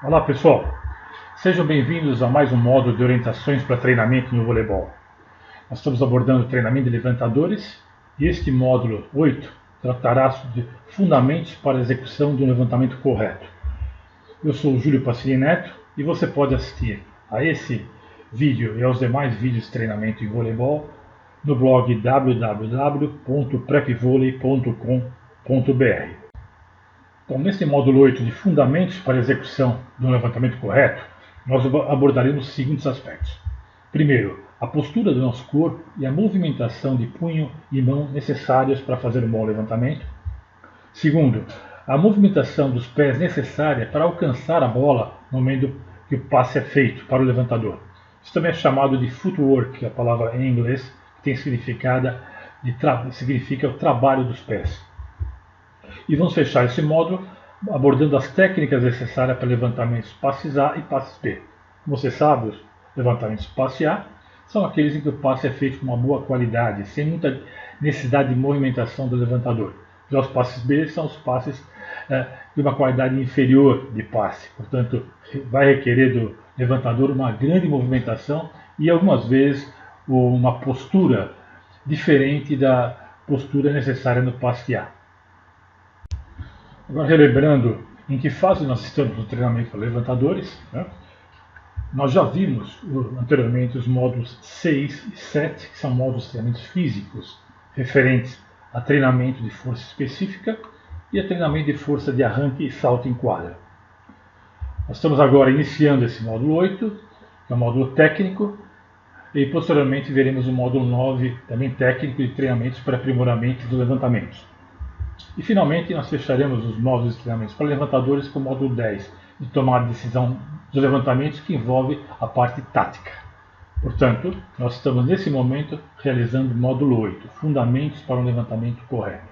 Olá pessoal, sejam bem-vindos a mais um módulo de orientações para treinamento no voleibol. Nós estamos abordando o treinamento de levantadores e este módulo 8 tratará de fundamentos para a execução de um levantamento correto. Eu sou o Júlio Passini Neto e você pode assistir a esse vídeo e aos demais vídeos de treinamento em voleibol no blog www.prepvolei.com.br. Então, nesse módulo 8 de fundamentos para a execução de um levantamento correto, nós abordaremos os seguintes aspectos. Primeiro, a postura do nosso corpo e a movimentação de punho e mão necessárias para fazer um bom levantamento. Segundo, a movimentação dos pés necessária para alcançar a bola no momento que o passe é feito para o levantador. Isso também é chamado de footwork, a palavra em inglês, que tem significa o trabalho dos pés. E vamos fechar esse módulo abordando as técnicas necessárias para levantamentos passes A e passes B. Como você sabe, os levantamentos passe A são aqueles em que o passe é feito com uma boa qualidade, sem muita necessidade de movimentação do levantador. Já os passes B são os passes de uma qualidade inferior de passe, portanto, vai requerer do levantador uma grande movimentação e algumas vezes uma postura diferente da postura necessária no passe A. Agora, relembrando em que fase nós estamos no treinamento para levantadores, né? Nós já vimos anteriormente os módulos 6 e 7, que são módulos de treinamentos físicos, referentes a treinamento de força específica e a treinamento de força de arranque e salto em quadra. Nós estamos agora iniciando esse módulo 8, que é o módulo técnico, e posteriormente veremos o módulo 9, também técnico, de treinamentos para aprimoramento dos levantamentos. E finalmente nós fecharemos os módulos de treinamentos para levantadores com o módulo 10, de tomar a decisão dos levantamentos, que envolve a parte tática. Portanto, nós estamos nesse momento realizando o módulo 8, fundamentos para um levantamento correto.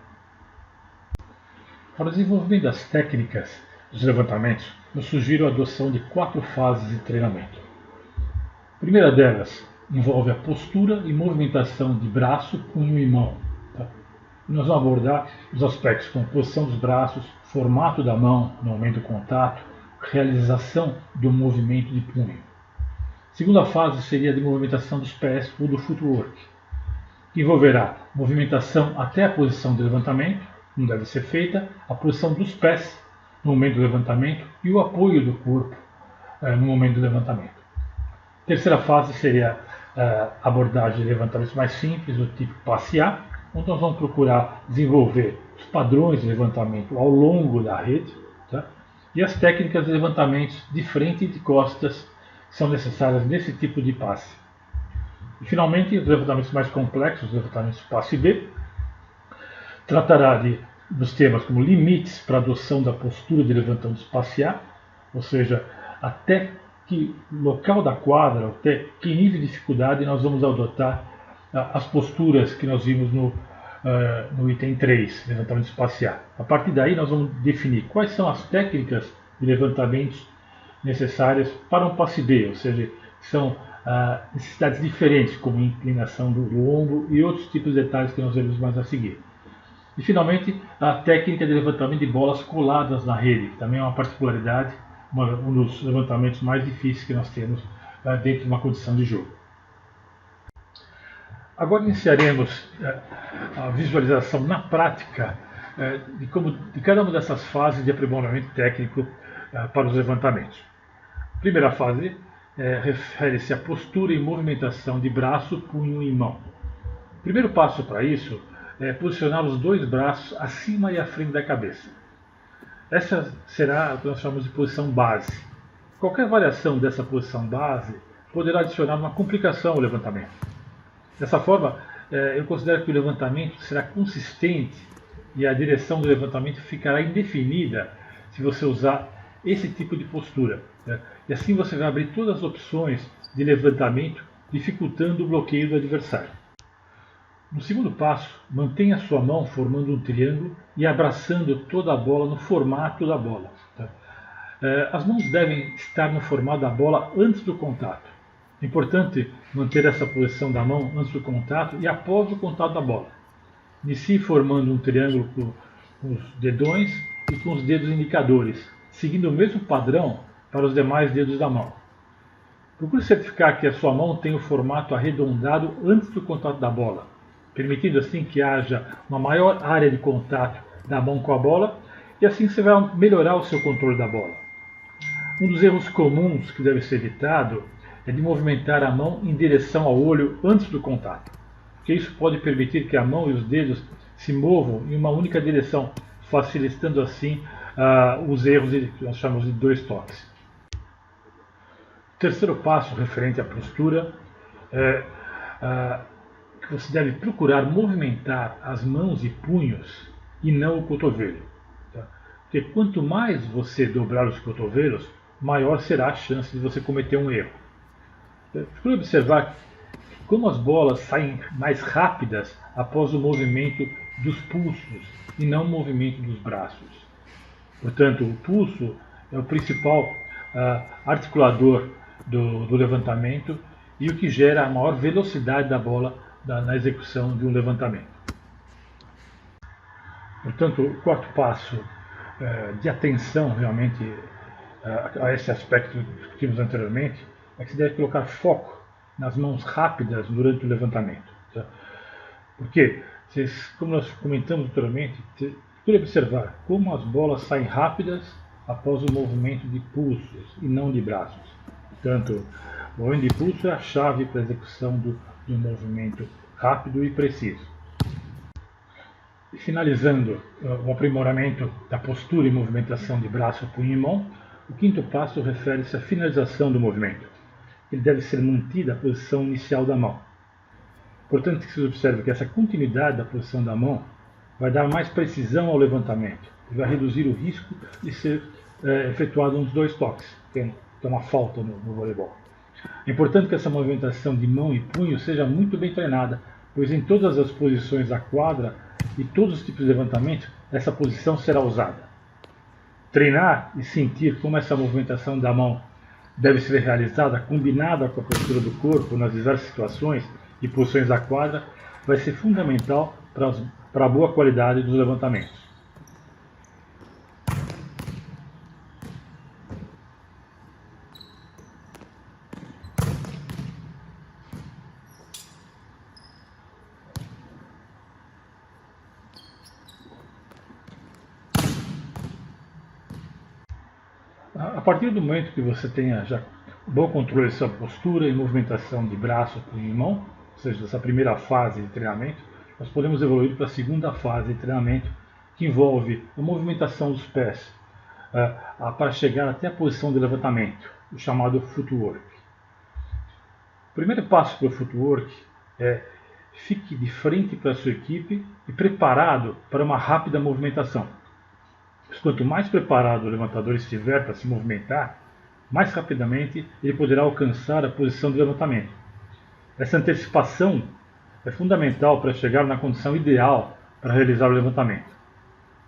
Para o desenvolvimento das técnicas dos levantamentos, eu sugiro a adoção de 4 fases de treinamento. A primeira delas envolve a postura e movimentação de braço, punho e mão. Nós vamos abordar os aspectos como posição dos braços, formato da mão no momento do contato, realização do movimento de punho. A segunda fase seria a de movimentação dos pés ou do footwork, que envolverá movimentação até a posição de levantamento, como deve ser feita, a posição dos pés no momento do levantamento e o apoio do corpo no momento do levantamento. A terceira fase seria a abordagem de levantamentos mais simples, do tipo passe A, onde nós vamos procurar desenvolver os padrões de levantamento ao longo da rede, tá? E as técnicas de levantamentos de frente e de costas que são necessárias nesse tipo de passe. E finalmente, os levantamentos mais complexos, os levantamentos passe B, tratará dos temas como limites para a adoção da postura de levantamentos passe A, ou seja, até que local da quadra, até que nível de dificuldade nós vamos adotar as posturas que nós vimos no item 3, levantamento espacial. A partir daí nós vamos definir quais são as técnicas de levantamentos necessárias para um passe B, ou seja, são necessidades diferentes, como inclinação do ombro e outros tipos de detalhes que nós veremos mais a seguir. E finalmente, a técnica de levantamento de bolas coladas na rede, que também é uma particularidade, um dos levantamentos mais difíceis que nós temos dentro de uma condição de jogo. Agora iniciaremos a visualização na prática de cada uma dessas fases de aprimoramento técnico para os levantamentos. A primeira fase refere-se à postura e movimentação de braço, punho e mão. O primeiro passo para isso é posicionar os dois braços acima e à frente da cabeça. Essa será o que nós chamamos de posição base. Qualquer variação dessa posição base poderá adicionar uma complicação ao levantamento. Dessa forma, eu considero que o levantamento será consistente e a direção do levantamento ficará indefinida se você usar esse tipo de postura. E assim você vai abrir todas as opções de levantamento, dificultando o bloqueio do adversário. No segundo passo, mantenha sua mão formando um triângulo e abraçando toda a bola no formato da bola. As mãos devem estar no formato da bola antes do contato. É importante manter essa posição da mão antes do contato e após o contato da bola. Inicie formando um triângulo com os dedões e com os dedos indicadores, seguindo o mesmo padrão para os demais dedos da mão. Procure certificar que a sua mão tem o formato arredondado antes do contato da bola, permitindo assim que haja uma maior área de contato da mão com a bola, e assim você vai melhorar o seu controle da bola. Um dos erros comuns que deve ser evitado é de movimentar a mão em direção ao olho antes do contato, porque isso pode permitir que a mão e os dedos se movam em uma única direção, facilitando assim os erros que nós chamamos de 2 toques. O terceiro passo referente à postura é que você deve procurar movimentar as mãos e punhos e não o cotovelo. Tá? Porque quanto mais você dobrar os cotovelos, maior será a chance de você cometer um erro. Procure observar como as bolas saem mais rápidas após o movimento dos pulsos e não o movimento dos braços. Portanto, o pulso é o principal articulador do levantamento e o que gera a maior velocidade da bola na execução de um levantamento. Portanto, o quarto passo de atenção realmente a esse aspecto que discutimos anteriormente é que se deve colocar foco nas mãos rápidas durante o levantamento. Tá? Porque, como nós comentamos anteriormente, procure observar como as bolas saem rápidas após o movimento de pulsos e não de braços. Portanto, o movimento de pulso é a chave para a execução de um movimento rápido e preciso. E finalizando o aprimoramento da postura e movimentação de braço, punho e mão, o quinto passo refere-se à finalização do movimento. Ele deve ser mantida a posição inicial da mão. Portanto, que se observe que essa continuidade da posição da mão vai dar mais precisão ao levantamento e vai reduzir o risco de ser efetuado uns 2 toques, que é uma falta no voleibol. É importante que essa movimentação de mão e punho seja muito bem treinada, pois em todas as posições da quadra e todos os tipos de levantamento, essa posição será usada. Treinar e sentir como essa movimentação da mão deve ser realizada, combinada com a postura do corpo nas diversas situações e posições da quadra, vai ser fundamental para a boa qualidade dos levantamentos. A partir do momento que você tenha já bom controle de sua postura e movimentação de braço, punho e mão, ou seja, dessa primeira fase de treinamento, nós podemos evoluir para a segunda fase de treinamento, que envolve a movimentação dos pés para chegar até a posição de levantamento, o chamado footwork. O primeiro passo para o footwork é fique de frente para a sua equipe e preparado para uma rápida movimentação. Quanto mais preparado o levantador estiver para se movimentar, mais rapidamente ele poderá alcançar a posição de levantamento. Essa antecipação é fundamental para chegar na condição ideal para realizar o levantamento.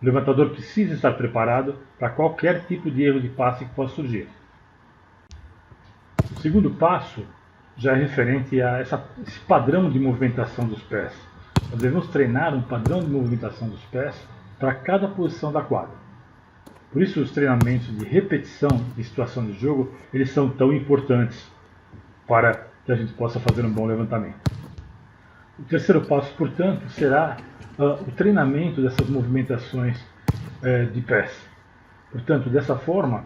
O levantador precisa estar preparado para qualquer tipo de erro de passe que possa surgir. O segundo passo já é referente a esse padrão de movimentação dos pés. Nós devemos treinar um padrão de movimentação dos pés para cada posição da quadra. Por isso os treinamentos de repetição de situação de jogo, eles são tão importantes para que a gente possa fazer um bom levantamento. O terceiro passo, portanto, será o treinamento dessas movimentações de pés. Portanto, dessa forma,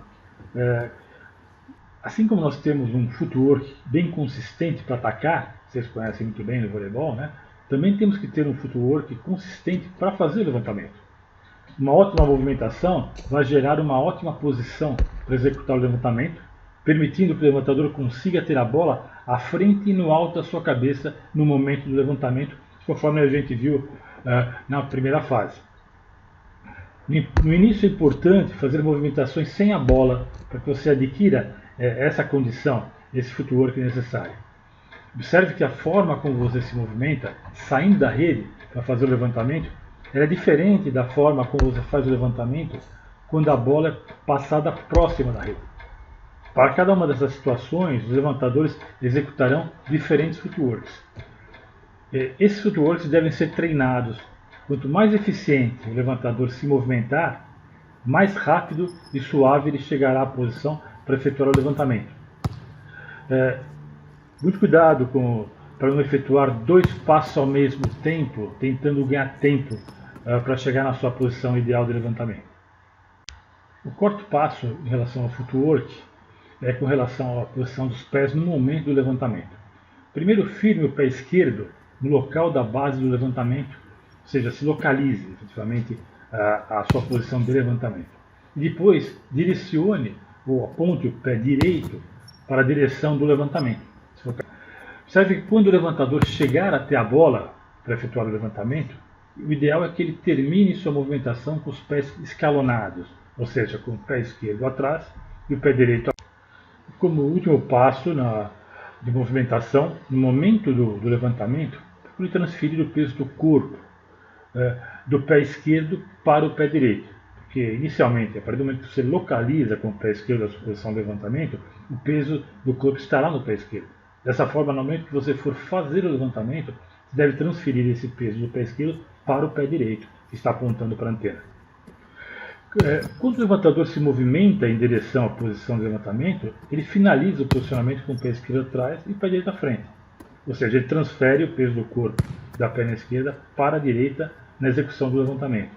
assim como nós temos um footwork bem consistente para atacar, vocês conhecem muito bem no voleibol, né? Também temos que ter um footwork consistente para fazer o levantamento. Uma ótima movimentação vai gerar uma ótima posição para executar o levantamento, permitindo que o levantador consiga ter a bola à frente e no alto da sua cabeça no momento do levantamento, conforme a gente viu na primeira fase. No início é importante fazer movimentações sem a bola para que você adquira essa condição, esse footwork necessário. Observe que a forma como você se movimenta, saindo da rede para fazer o levantamento, ela é diferente da forma como você faz o levantamento quando a bola é passada próxima da rede. Para cada uma dessas situações, os levantadores executarão diferentes footworks. Esses footworks devem ser treinados. Quanto mais eficiente o levantador se movimentar, mais rápido e suave ele chegará à posição para efetuar o levantamento. Muito cuidado para não efetuar 2 passos ao mesmo tempo, tentando ganhar tempo para chegar na sua posição ideal de levantamento. O quarto passo em relação ao footwork é com relação à posição dos pés no momento do levantamento. Primeiro, firme o pé esquerdo no local da base do levantamento, ou seja, se localize efetivamente a sua posição de levantamento. E depois, direcione ou aponte o pé direito para a direção do levantamento. Observe que quando o levantador chegar até a bola para efetuar o levantamento, o ideal é que ele termine sua movimentação com os pés escalonados, ou seja, com o pé esquerdo atrás e o pé direito atrás. Como último passo de movimentação, no momento do levantamento, procure transferir o peso do corpo do pé esquerdo para o pé direito. Porque inicialmente, a partir do momento que você localiza com o pé esquerdo a sua posição de levantamento, o peso do corpo estará no pé esquerdo. Dessa forma, no momento que você for fazer o levantamento, você deve transferir esse peso do pé esquerdo para o pé direito, que está apontando para a antena. Quando o levantador se movimenta em direção à posição de levantamento, ele finaliza o posicionamento com o pé esquerdo atrás e o pé direito à frente. Ou seja, ele transfere o peso do corpo da perna esquerda para a direita na execução do levantamento.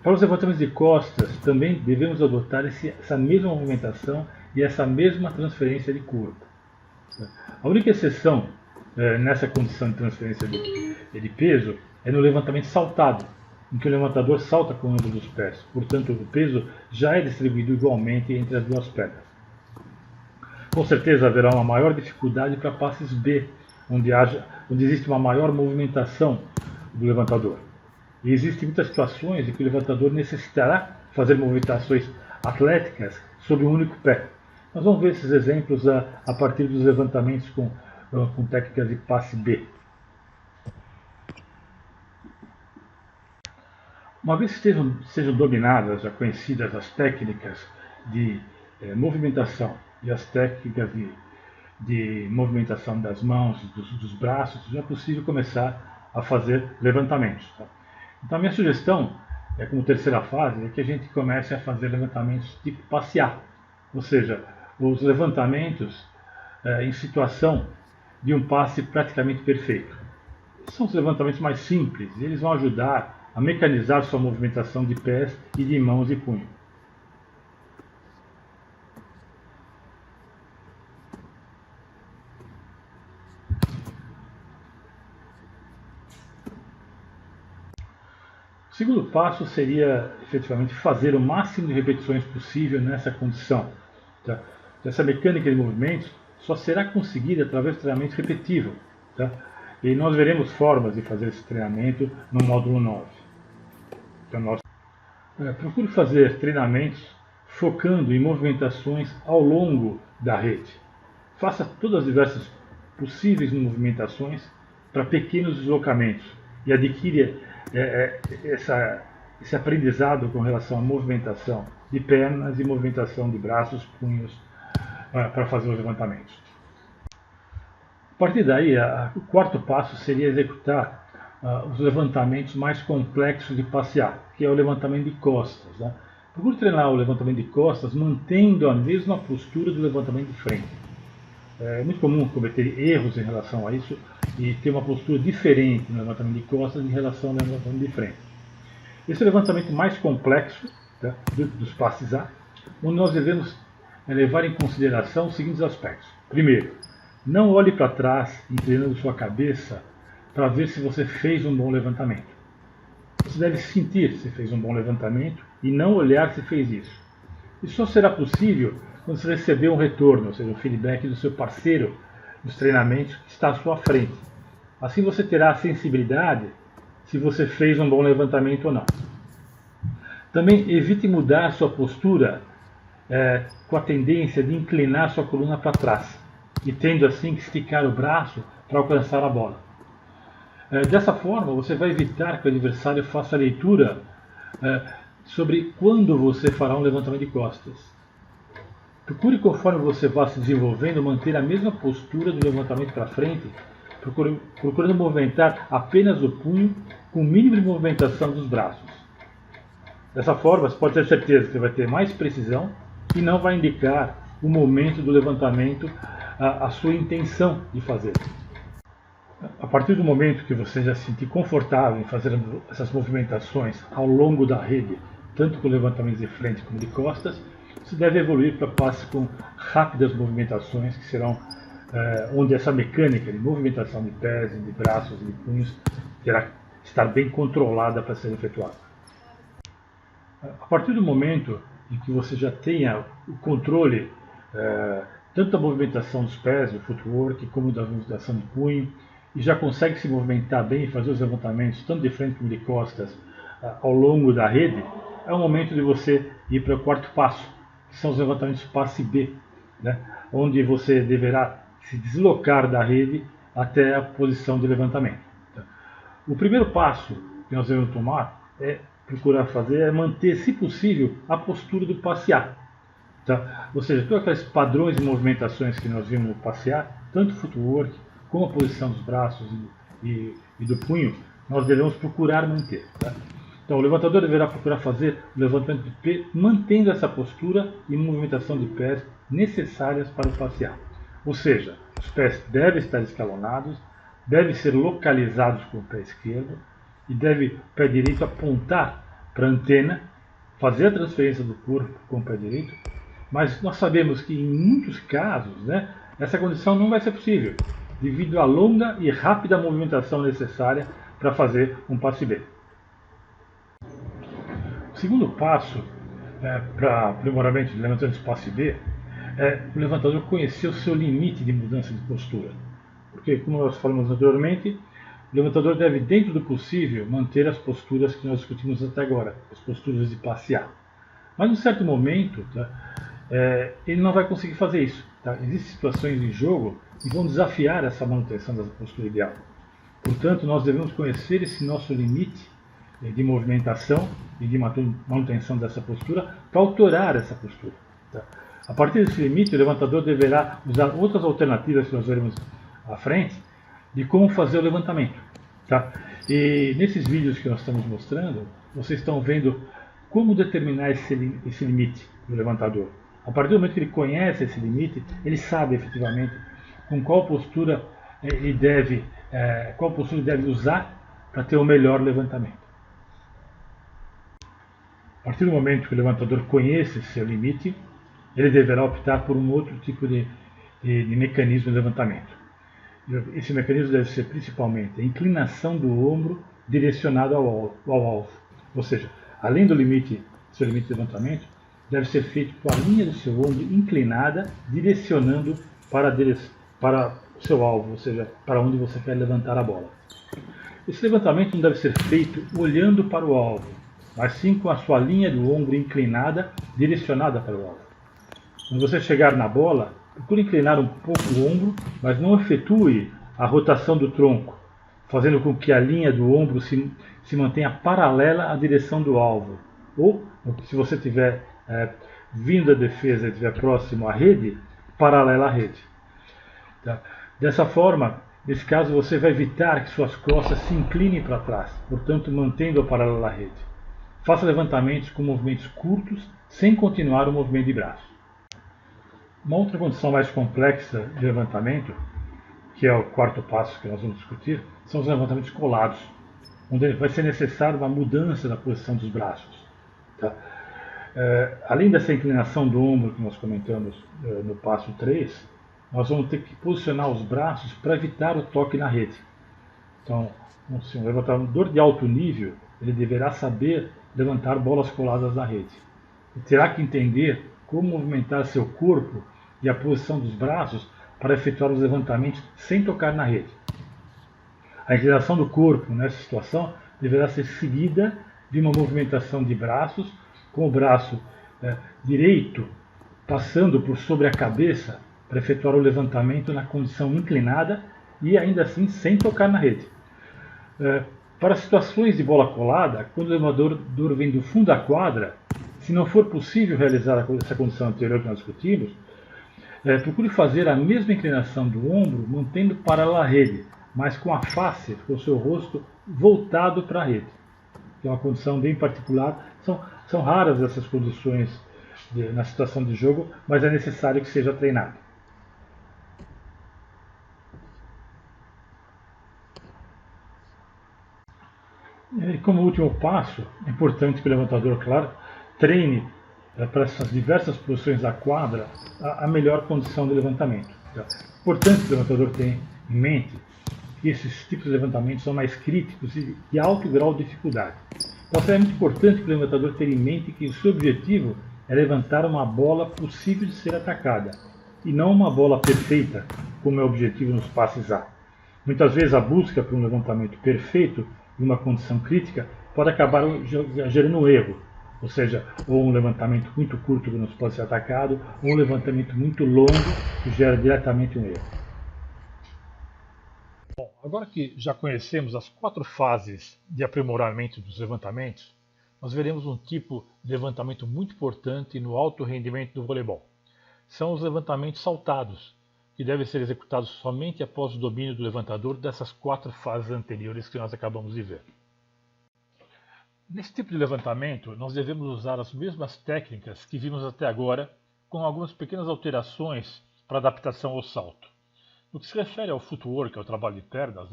Para os levantamentos de costas, também devemos adotar essa mesma movimentação e essa mesma transferência de corpo. A única exceção nessa condição de transferência de peso é no levantamento saltado, em que o levantador salta com ambos os pés. Portanto, o peso já é distribuído igualmente entre as duas pernas. Com certeza haverá uma maior dificuldade para passes B, onde existe uma maior movimentação do levantador. E existem muitas situações em que o levantador necessitará fazer movimentações atléticas sobre um único pé. Nós vamos ver esses exemplos a partir dos levantamentos com técnicas de passe B. Uma vez que sejam dominadas, já conhecidas as técnicas de movimentação e as técnicas de movimentação das mãos, dos braços, já é possível começar a fazer levantamentos. Tá? Então a minha sugestão, como terceira fase, é que a gente comece a fazer levantamentos tipo passear, ou seja, os levantamentos em situação de um passe praticamente perfeito. São os levantamentos mais simples, e eles vão ajudar a mecanizar sua movimentação de pés e de mãos e punho. O segundo passo seria efetivamente fazer o máximo de repetições possível nessa condição. Tá? Essa mecânica de movimentos só será conseguida através de treinamento repetitivo. Tá? E nós veremos formas de fazer esse treinamento no módulo 9. Então, procure fazer treinamentos focando em movimentações ao longo da rede. Faça todas as diversas possíveis movimentações para pequenos deslocamentos e adquira esse aprendizado com relação à movimentação de pernas e movimentação de braços, punhos para fazer os levantamentos. A partir daí, o quarto passo seria executar os levantamentos mais complexos de passear, que é o levantamento de costas. Né? Procure treinar o levantamento de costas mantendo a mesma postura do levantamento de frente. É muito comum cometer erros em relação a isso e ter uma postura diferente no levantamento de costas em relação ao levantamento de frente. Esse é o levantamento mais complexo, tá, dos passes A, onde nós devemos levar em consideração os seguintes aspectos. Primeiro, não olhe para trás inclinando sua cabeça para ver se você fez um bom levantamento. Você deve sentir se fez um bom levantamento e não olhar se fez isso. Isso só será possível quando você receber um retorno, ou seja, um feedback do seu parceiro nos treinamentos que está à sua frente. Assim você terá a sensibilidade se você fez um bom levantamento ou não. Também evite mudar sua postura com a tendência de inclinar sua coluna para trás e tendo assim que esticar o braço para alcançar a bola. Dessa forma, você vai evitar que o adversário faça a leitura sobre quando você fará um levantamento de costas. Procure, conforme você vá se desenvolvendo, manter a mesma postura do levantamento para frente, procurando movimentar apenas o punho com o mínimo de movimentação dos braços. Dessa forma, você pode ter certeza que você vai ter mais precisão e não vai indicar o momento do levantamento, a sua intenção de fazer. A partir do momento que você já se sentir confortável em fazer essas movimentações ao longo da rede, tanto com levantamentos de frente como de costas, você deve evoluir para passos com rápidas movimentações, que serão onde essa mecânica de movimentação de pés, de braços e de punhos terá que estar bem controlada para ser efetuada. A partir do momento em que você já tenha o controle tanto da movimentação dos pés, do footwork, como da movimentação de punho, e já consegue se movimentar bem e fazer os levantamentos tanto de frente como de costas ao longo da rede, é o momento de você ir para o quarto passo, que são os levantamentos passe B, né? Onde você deverá se deslocar da rede até a posição de levantamento. O primeiro passo que nós devemos tomar procurar fazer é manter, se possível, a postura do passear. Tá? Ou seja, todos aqueles padrões de movimentações que nós vimos no passear, tanto o footwork como a posição dos braços e do punho, nós devemos procurar manter. Tá? Então, o levantador deverá procurar fazer o levantamento de pé mantendo essa postura e movimentação de pés necessárias para o passear. Ou seja, os pés devem estar escalonados, devem ser localizados com o pé esquerdo e deve o pé direito apontar para a antena, fazer a transferência do corpo com o pé direito, mas nós sabemos que em muitos casos, né, essa condição não vai ser possível, devido à longa e rápida movimentação necessária para fazer um passe B. O segundo passo para aprimoramento de levantamento de passe B é o levantador conhecer o seu limite de mudança de postura. Porque, como nós falamos anteriormente, o levantador deve, dentro do possível, manter as posturas que nós discutimos até agora, as posturas de passear. Mas, em um certo momento, ele não vai conseguir fazer isso. Tá? Existem situações em jogo que vão desafiar essa manutenção da postura ideal. Portanto, nós devemos conhecer esse nosso limite de movimentação e de manutenção dessa postura para alterar essa postura. Tá? A partir desse limite, o levantador deverá usar outras alternativas que nós veremos à frente de como fazer o levantamento. Tá? E nesses vídeos que nós estamos mostrando, vocês estão vendo como determinar esse limite do levantador. A partir do momento que ele conhece esse limite, ele sabe efetivamente com qual postura ele deve usar para ter o melhor levantamento. A partir do momento que o levantador conhece seu limite, ele deverá optar por um outro tipo de mecanismo de levantamento. Esse mecanismo deve ser principalmente a inclinação do ombro direcionado ao alvo. Ou seja, além do seu limite de levantamento, deve ser feito com a linha do seu ombro inclinada, direcionando para o seu alvo, ou seja, para onde você quer levantar a bola. Esse levantamento não deve ser feito olhando para o alvo, mas sim com a sua linha do ombro inclinada, direcionada para o alvo. Quando você chegar na bola, procure inclinar um pouco o ombro, mas não efetue a rotação do tronco, fazendo com que a linha do ombro se mantenha paralela à direção do alvo. Ou, se você estiver vindo da defesa e estiver próximo à rede, paralela à rede. Tá? Dessa forma, nesse caso, você vai evitar que suas costas se inclinem para trás, portanto, mantendo-a paralela à rede. Faça levantamentos com movimentos curtos, sem continuar o movimento de braço. Uma outra condição mais complexa de levantamento, que é o quarto passo que nós vamos discutir, são os levantamentos colados, onde vai ser necessário uma mudança na posição dos braços. Tá? Além dessa inclinação do ombro que nós comentamos no passo 3, nós vamos ter que posicionar os braços para evitar o toque na rede. Então, um levantador de alto nível, ele deverá saber levantar bolas coladas na rede. E terá que entender como movimentar seu corpo e a posição dos braços para efetuar os levantamentos sem tocar na rede. A inclinação do corpo nessa situação deverá ser seguida de uma movimentação de braços, com o braço direito passando por sobre a cabeça para efetuar o levantamento na condição inclinada e ainda assim sem tocar na rede. Para situações de bola colada, quando o levantador vem do fundo da quadra, se não for possível realizar essa condição anterior que nós discutimos, procure fazer a mesma inclinação do ombro, mantendo paralela à rede, mas com a face, com o seu rosto voltado para a rede. Que é uma condição bem particular. São raras essas condições na situação de jogo, mas é necessário que seja treinado. E como último passo, é importante que o levantador, claro, treine para essas diversas posições da quadra a melhor condição de levantamento. É importante que o levantador tenha em mente que esses tipos de levantamentos são mais críticos e de alto grau de dificuldade. Então é muito importante que o levantador tenha em mente que o seu objetivo é levantar uma bola possível de ser atacada, e não uma bola perfeita, como é o objetivo nos passes A. Muitas vezes a busca por um levantamento perfeito em uma condição crítica pode acabar gerando um erro, ou seja, ou um levantamento muito curto que não pode ser atacado, ou um levantamento muito longo que gera diretamente um erro. Bom, agora que já conhecemos as 4 fases de aprimoramento dos levantamentos, nós veremos um tipo de levantamento muito importante no alto rendimento do voleibol. São os levantamentos saltados, que devem ser executados somente após o domínio do levantador dessas 4 fases anteriores que nós acabamos de ver. Nesse tipo de levantamento, nós devemos usar as mesmas técnicas que vimos até agora, com algumas pequenas alterações para adaptação ao salto. No que se refere ao footwork, ao trabalho de pernas,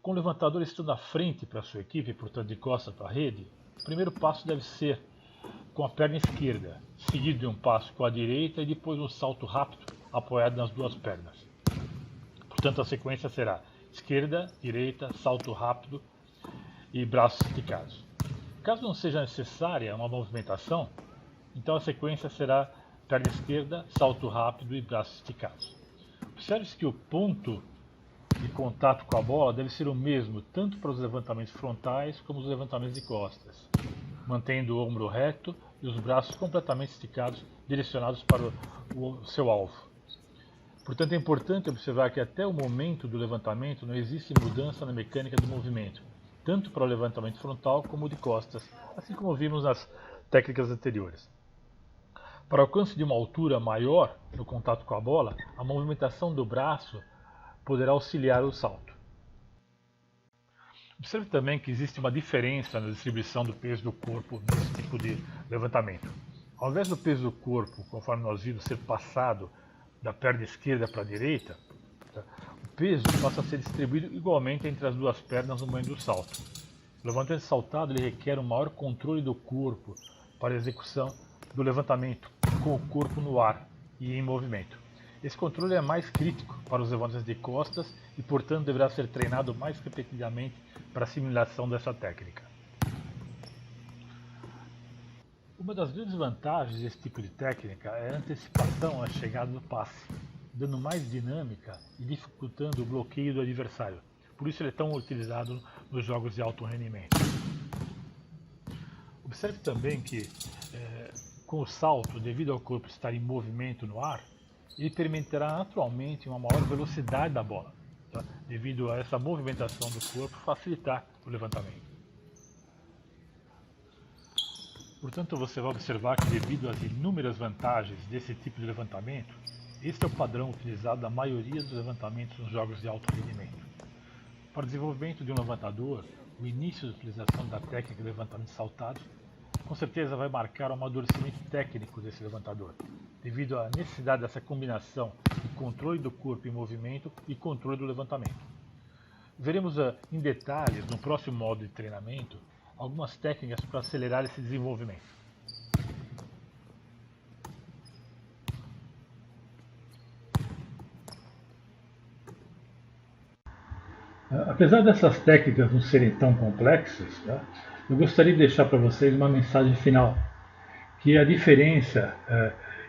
com o levantador estando à frente para a sua equipe, portanto de costas para a rede, o primeiro passo deve ser com a perna esquerda, seguido de um passo com a direita e depois um salto rápido apoiado nas duas pernas. Portanto, a sequência será esquerda, direita, salto rápido e braços esticados. Caso não seja necessária uma movimentação, então a sequência será perna esquerda, salto rápido e braços esticados. Observe-se que o ponto de contato com a bola deve ser o mesmo tanto para os levantamentos frontais como os levantamentos de costas, mantendo o ombro reto e os braços completamente esticados, direcionados para o seu alvo. Portanto, é importante observar que até o momento do levantamento não existe mudança na mecânica do movimento, tanto para o levantamento frontal como o de costas, assim como vimos nas técnicas anteriores. Para o alcance de uma altura maior no contato com a bola, a movimentação do braço poderá auxiliar o salto. Observe também que existe uma diferença na distribuição do peso do corpo nesse tipo de levantamento. Ao invés do peso do corpo, conforme nós vimos, ser passado da perna esquerda para a direita, o peso passa a ser distribuído igualmente entre as duas pernas no momento do salto. O levantamento saltado ele requer um maior controle do corpo para a execução do levantamento com o corpo no ar e em movimento. Esse controle é mais crítico para os levantamentos de costas e, portanto, deverá ser treinado mais repetidamente para a assimilação dessa técnica. Uma das grandes vantagens desse tipo de técnica é a antecipação à chegada do passe, dando mais dinâmica e dificultando o bloqueio do adversário. Por isso ele é tão utilizado nos jogos de alto rendimento. Observe também que, com o salto, devido ao corpo estar em movimento no ar, ele permitirá naturalmente uma maior velocidade da bola, devido a essa movimentação do corpo facilitar o levantamento. Portanto, você vai observar que, devido às inúmeras vantagens desse tipo de levantamento, este é o padrão utilizado na maioria dos levantamentos nos jogos de alto rendimento. Para o desenvolvimento de um levantador, o início da utilização da técnica de levantamento saltado com certeza vai marcar o amadurecimento técnico desse levantador, devido à necessidade dessa combinação de controle do corpo em movimento e controle do levantamento. Veremos em detalhes, no próximo módulo de treinamento, algumas técnicas para acelerar esse desenvolvimento. Apesar dessas técnicas não serem tão complexas, eu gostaria de deixar para vocês uma mensagem final, que é a diferença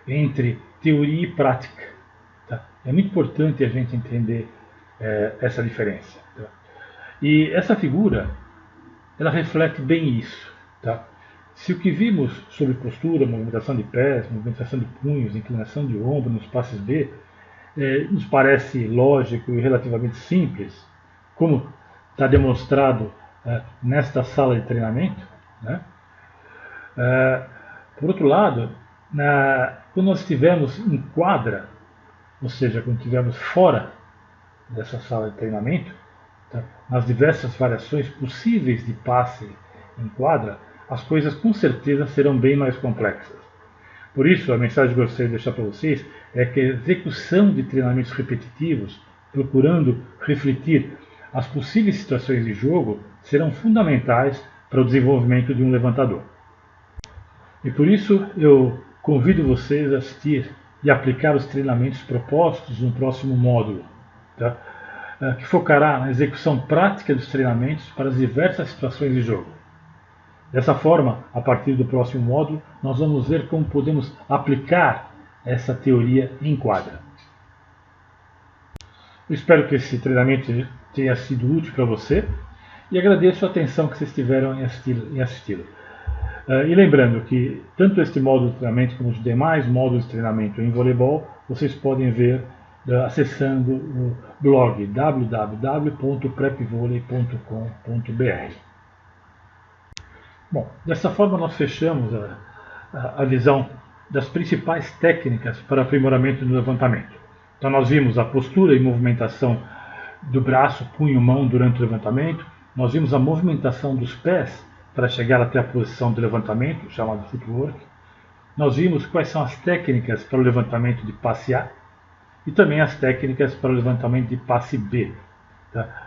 entre teoria e prática. É muito importante a gente entender essa diferença. E essa figura, ela reflete bem isso. Se o que vimos sobre postura, movimentação de pés, movimentação de punhos, inclinação de ombro nos passes B, nos parece lógico e relativamente simples, como está demonstrado nesta sala de treinamento, por outro lado, quando nós estivermos em quadra, ou seja, quando estivermos fora dessa sala de treinamento, nas diversas variações possíveis de passe em quadra, as coisas com certeza serão bem mais complexas. Por isso, a mensagem que eu gostaria de deixar para vocês é que a execução de treinamentos repetitivos, procurando refletir as possíveis situações de jogo, serão fundamentais para o desenvolvimento de um levantador. E por isso eu convido vocês a assistir e aplicar os treinamentos propostos no próximo módulo, tá? Que focará na execução prática dos treinamentos para as diversas situações de jogo. Dessa forma, a partir do próximo módulo, nós vamos ver como podemos aplicar essa teoria em quadra. Eu espero que esse treinamento tenha sido útil para você e agradeço a atenção que vocês tiveram em assisti-lo. E lembrando que tanto este módulo de treinamento como os demais módulos de treinamento em voleibol, vocês podem ver acessando o blog www.prepvolei.com.br. Bom, dessa forma nós fechamos a visão das principais técnicas para aprimoramento do levantamento. Então nós vimos a postura e movimentação do braço, punho, mão durante o levantamento. Nós vimos a movimentação dos pés para chegar até a posição do levantamento, chamado footwork. Nós vimos quais são as técnicas para o levantamento de passe A e também as técnicas para o levantamento de passe B. Tá?